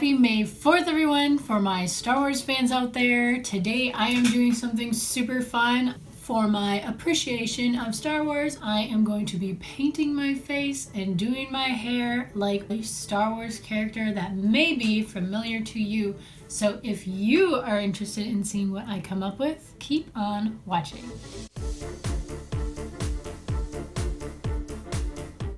Happy May 4th, everyone, for my Star Wars fans out there. Today I am doing something super fun. For my appreciation of Star Wars, I am going to be painting my face and doing my hair like a Star Wars character that may be familiar to you. So if you are interested in seeing what I come up with, keep on watching.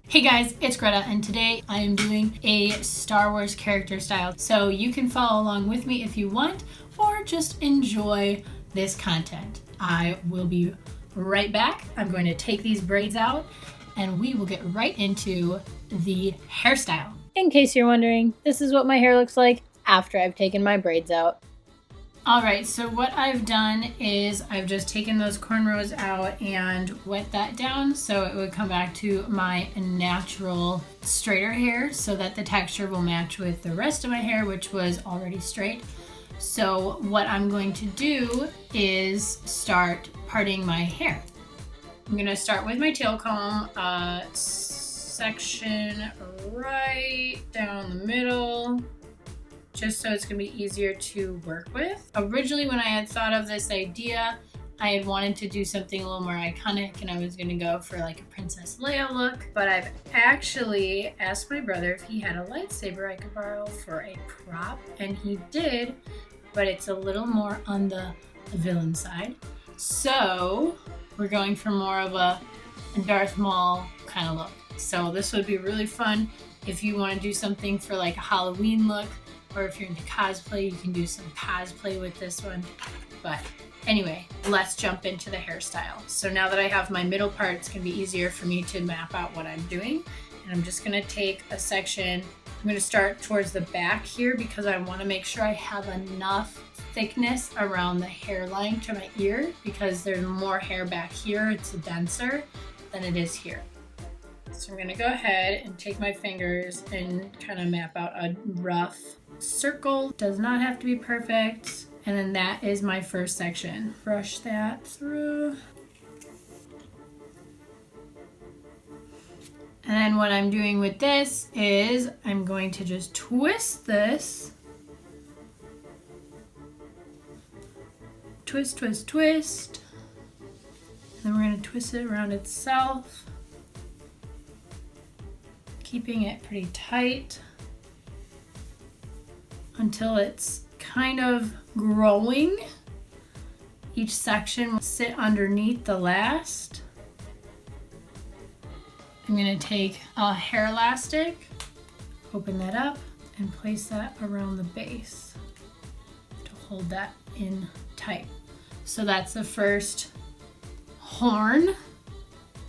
Hey guys, it's Greta, and today I am doing a Star Wars character style. So you can follow along with me if you want, or just enjoy this content. I will be right back. I'm going to take these braids out and we will get right into the hairstyle. In case you're wondering, this is what my hair looks like after I've taken my braids out. Alright, so what I've done is I've just taken those cornrows out and wet that down so it would come back to my natural straighter hair so that the texture will match with the rest of my hair, which was already straight. So what I'm going to do is start parting my hair. I'm going to start with my tail comb, section right down the middle, just so it's going to be easier to work with. Originally, when I had thought of this idea, I had wanted to do something a little more iconic and I was going to go for like a Princess Leia look, but I've actually asked my brother if he had a lightsaber I could borrow for a prop, and he did, but it's a little more on the villain side. So we're going for more of a Darth Maul kind of look. So this would be really fun if you want to do something for like a Halloween look, or if you're into cosplay, you can do some cosplay with this one. But anyway, let's jump into the hairstyle. So now that I have my middle part, it's gonna be easier for me to map out what I'm doing. And I'm just gonna take a section. I'm gonna start towards the back here because I wanna make sure I have enough thickness around the hairline to my ear, because there's more hair back here, it's denser than it is here. So I'm gonna go ahead and take my fingers and kind of map out a rough circle. Does not have to be perfect. And then that is my first section. Brush that through. And then what I'm doing with this is I'm going to just twist this. Twist, twist, twist. And then we're going to twist it around itself, keeping it pretty tight until it's kind of growing. Each section will sit underneath the last. I'm going to take a hair elastic, open that up, and place that around the base to hold that in tight. So that's the first horn.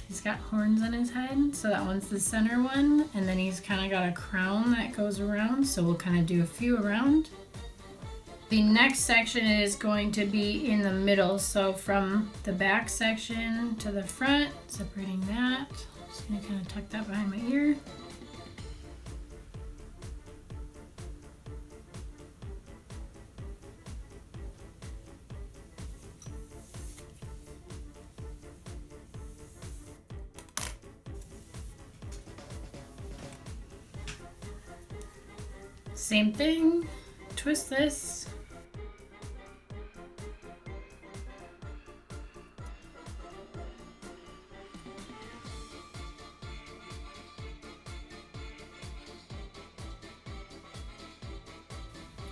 He's got horns on his head, so that one's the center one, and then he's kind of got a crown that goes around, so we'll kind of do a few around. The next section is going to be in the middle, so from the back section to the front, separating that. Just gonna kind of tuck that behind my ear. Same thing, twist this.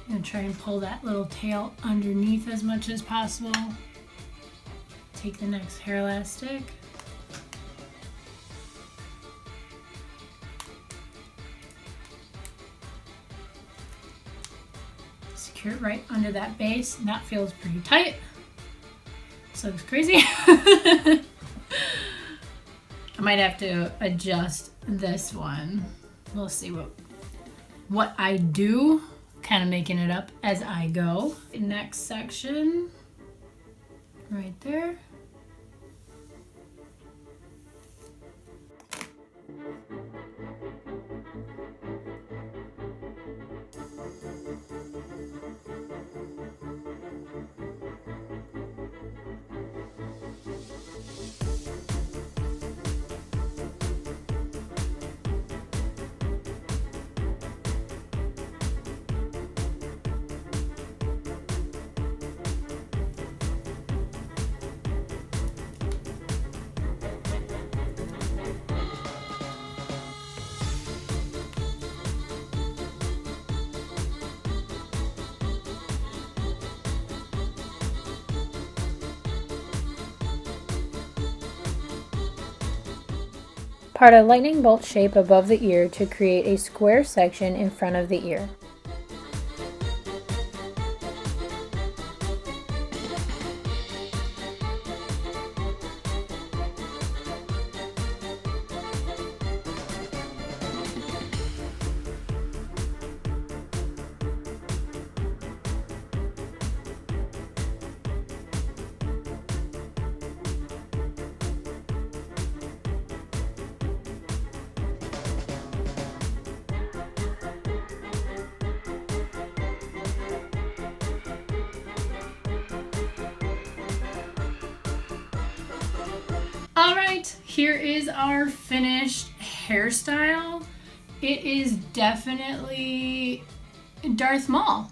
I'm gonna try and pull that little tail underneath as much as possible. Take the next hair elastic. Secure it right under that base, and that feels pretty tight. This looks crazy. I might have to adjust this one. We'll see what I do, kind of making it up as I go. Next section, right there. Part a lightning bolt shape above the ear to create a square section in front of the ear. Alright, here is our finished hairstyle. It is definitely Darth Maul.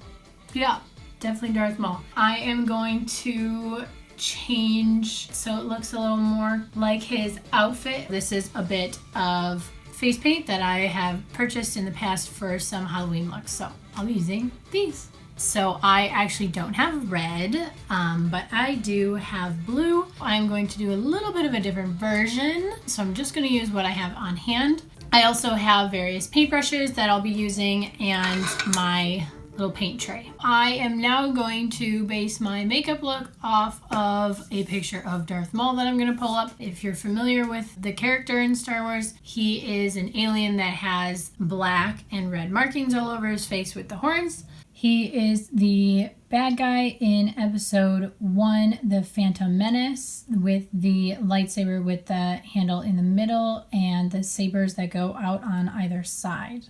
Yeah, definitely Darth Maul. I am going to change so it looks a little more like his outfit. This is a bit of face paint that I have purchased in the past for some Halloween looks, so I'll be using these. So I actually don't have red, but I do have blue. I'm going to do a little bit of a different version, so I'm just going to use what I have on hand. I also have various paintbrushes that I'll be using and my little paint tray. I am now going to base my makeup look off of a picture of Darth Maul that I'm going to pull up. If you're familiar with the character in Star Wars, he is an alien that has black and red markings all over his face with the horns. He is the bad guy in episode 1, The Phantom Menace, with the lightsaber with the handle in the middle and the sabers that go out on either side.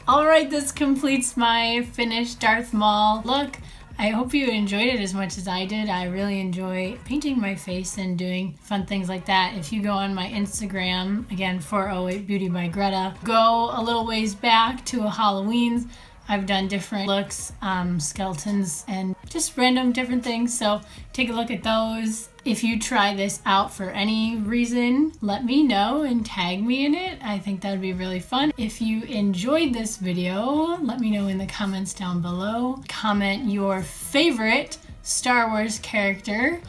Alright, this completes my finished Darth Maul look. I hope you enjoyed it as much as I did. I really enjoy painting my face and doing fun things like that. If you go on my Instagram, again, 408beautybygreta, go a little ways back to a Halloween's. I've done different looks, skeletons, and just random different things. So take a look at those. If you try this out for any reason, let me know and tag me in it. I think that would be really fun. If you enjoyed this video, let me know in the comments down below. Comment your favorite Star Wars character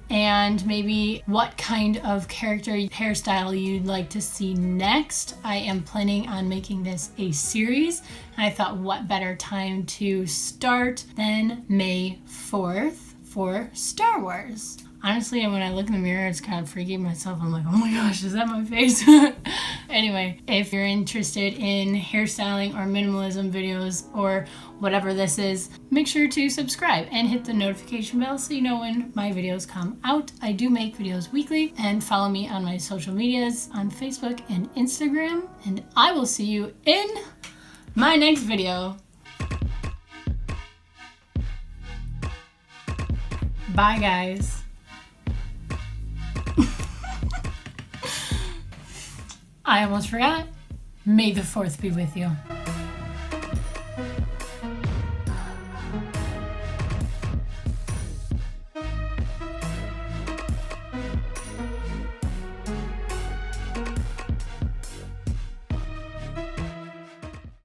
and maybe what kind of character hairstyle you'd like to see next. I am planning on making this a series, and I thought what better time to start than May 4th for Star Wars. Honestly, when I look in the mirror, it's kind of freaking myself. I'm like, oh my gosh, is that my face? Anyway, if you're interested in hairstyling or minimalism videos or whatever this is, make sure to subscribe and hit the notification bell so you know when my videos come out. I do make videos weekly, and follow me on my social medias on Facebook and Instagram, and I will see you in my next video. Bye, guys. I almost forgot. May the 4th be with you.